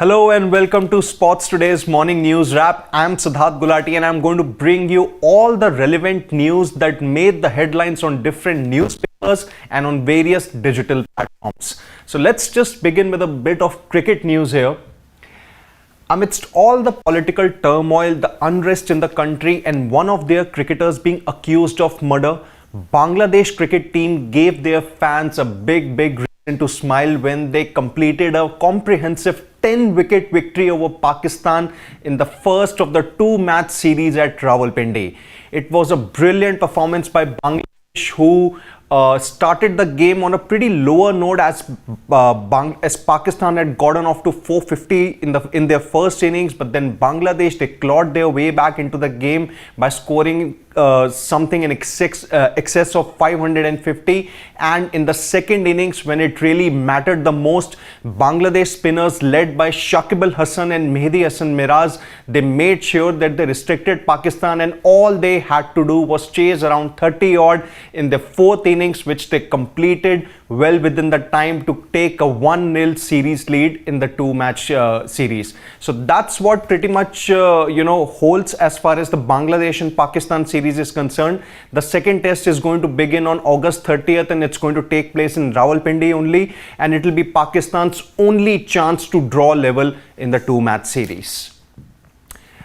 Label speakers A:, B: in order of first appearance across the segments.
A: Hello and welcome to Sports Today's Morning News Wrap. I'm Siddharth Gulati and I'm going to bring you all the relevant news that made the headlines on different newspapers and on various digital platforms. So let's just begin with a bit of cricket news here. Amidst all the political turmoil, the unrest in the country and one of their cricketers being accused of murder, Bangladesh cricket team gave their fans a big reason to smile when they completed a comprehensive 10-wicket victory over Pakistan in the first of the two-match series at Rawalpindi. It was a brilliant performance by Bangladesh, who started the game on a pretty lower note as Pakistan had gotten off to 450 in their first innings, but then Bangladesh, they clawed their way back into the game by scoring something in excess of 550, and in the second innings, when it really mattered the most, Bangladesh spinners led by Shakib Al Hasan and Mehdi Hasan Miraz, they made sure that they restricted Pakistan, and all they had to do was chase around 30 odd in the fourth innings, which they completed well within the time to take a 1-0 series lead in the two-match series. So that's what pretty much holds as far as the Bangladesh and Pakistan series is concerned. The second test is going to begin on August 30th and it's going to take place in Rawalpindi only, and it will be Pakistan's only chance to draw level in the two-match series.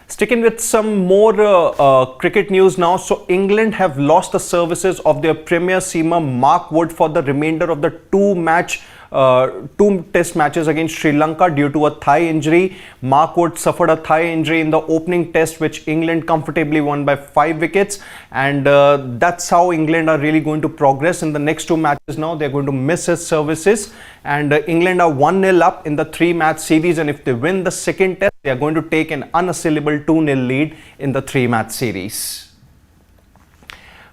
A: Sticking with some more cricket news now. So England have lost the services of their premier seamer Mark Wood for the remainder of the two test matches against Sri Lanka due to a thigh injury. Mark Wood suffered a thigh injury in the opening test, which England comfortably won by 5 wickets, and that's how England are really going to progress in the next two matches. Now they're going to miss his services, and England are 1-0 up in the 3-match series, and if they win the second test, they are going to take an unassailable 2-0 lead in the 3-match series.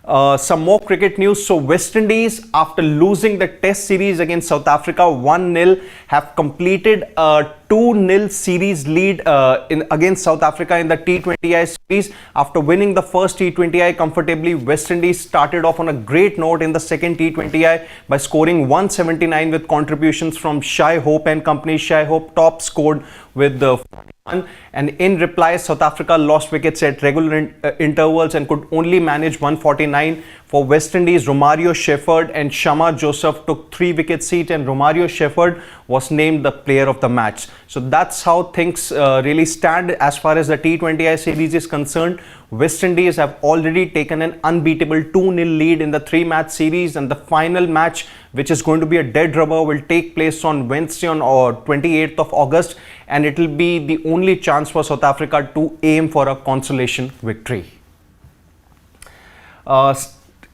A: Some more cricket news. So West Indies, after losing the test series against South Africa 1-0, have completed a 2-0 series lead against South Africa in the T20I series. After winning the first T20I comfortably, West Indies started off on a great note in the second T20I by scoring 179 with contributions from Shai Hope and company. Shai Hope top scored with 41, and in reply South Africa lost wickets at regular intervals and could only manage 149. For West Indies, Romario Shepherd and Shama Joseph took 3 wickets each, and Romario Shepherd was named the player of the match. So that's how things really stand as far as the T20I series is concerned. West Indies have already taken an unbeatable 2-0 lead in the 3-match series, and the final match, which is going to be a dead rubber, will take place on Wednesday on 28th of August, and it will be the only chance for South Africa to aim for a consolation victory.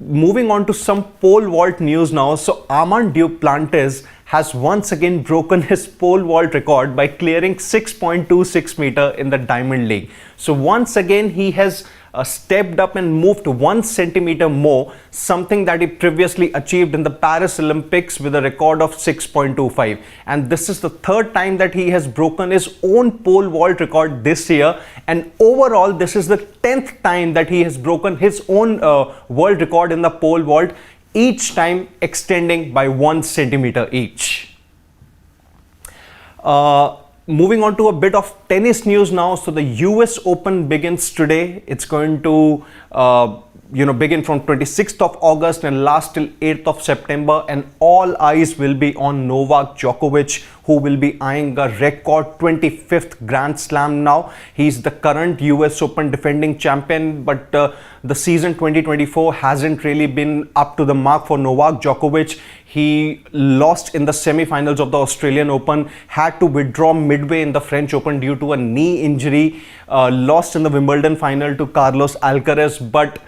A: Moving on to some pole vault news now. So Armand Duplantis has once again broken his pole vault record by clearing 6.26 meter in the Diamond League. So once again he has stepped up and moved 1 centimeter more, something that he previously achieved in the Paris Olympics with a record of 6.25, and this is the third time that he has broken his own pole vault record this year, and overall this is the 10th time that he has broken his own world record in the pole vault, each time extending by 1 centimeter each. Moving on to a bit of tennis news now. So the US Open begins today. It's going to begin from 26th of August and last till 8th of September, and all eyes will be on Novak Djokovic, who will be eyeing a record 25th Grand Slam now. He's the current US Open defending champion, but the season 2024 hasn't really been up to the mark for Novak Djokovic. He lost in the semi-finals of the Australian Open, had to withdraw midway in the French Open due to a knee injury, lost in the Wimbledon final to Carlos Alcaraz, but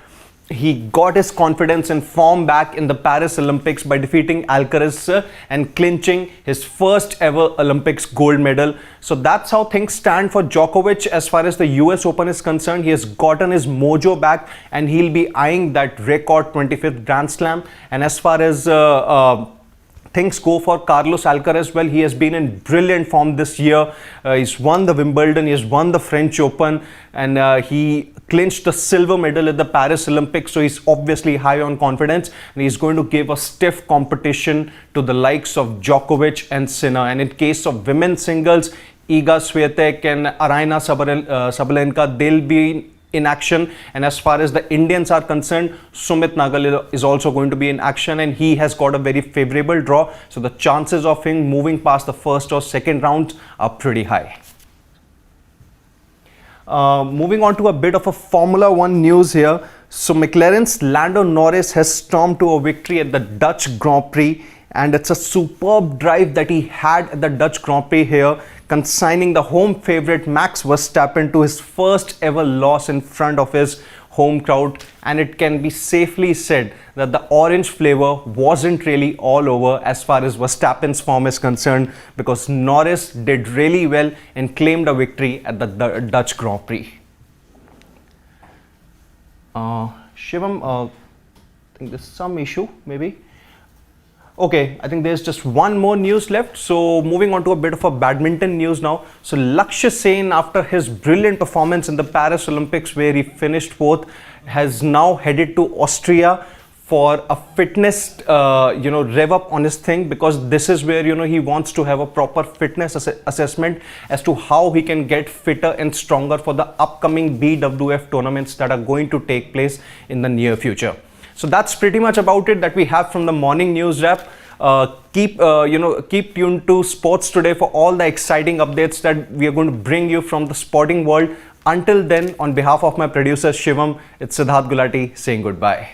A: he got his confidence and form back in the Paris Olympics by defeating Alcaraz and clinching his first ever Olympics gold medal. So that's how things stand for Djokovic as far as the US Open is concerned. He has gotten his mojo back and he'll be eyeing that record 25th Grand Slam. And as far as things go for Carlos Alcaraz, well, he has been in brilliant form this year. He's won the Wimbledon, he has won the French Open, and he clinched the silver medal at the Paris Olympics. So he's obviously high on confidence, and he's going to give a stiff competition to the likes of Djokovic and Sinner. And in case of women's singles, Iga Swiatek and Aryna Sabalenka, they'll be in action. And as far as the Indians are concerned, Sumit Nagal is also going to be in action, and he has got a very favorable draw. So the chances of him moving past the first or second round are pretty high. Moving on to a bit of a Formula 1 news here. So McLaren's Lando Norris has stormed to a victory at the Dutch Grand Prix, and it's a superb drive that he had at the Dutch Grand Prix here, consigning the home favourite Max Verstappen to his first ever loss in front of his home crowd. And it can be safely said that the orange flavour wasn't really all over as far as Verstappen's form is concerned, because Norris did really well and claimed a victory at the Dutch Grand Prix. Shivam, I think there's some issue maybe. Okay, I think there's just one more news left. So moving on to a bit of a badminton news now. So Lakshya Sen, after his brilliant performance in the Paris Olympics where he finished fourth, has now headed to Austria for a fitness, rev up on his thing, because this is where, he wants to have a proper fitness assessment as to how he can get fitter and stronger for the upcoming BWF tournaments that are going to take place in the near future. So that's pretty much about it that we have from the morning news wrap. Keep tuned to Sports Today for all the exciting updates that we are going to bring you from the sporting world. Until then, on behalf of my producer Shivam, it's Siddharth Gulati saying goodbye.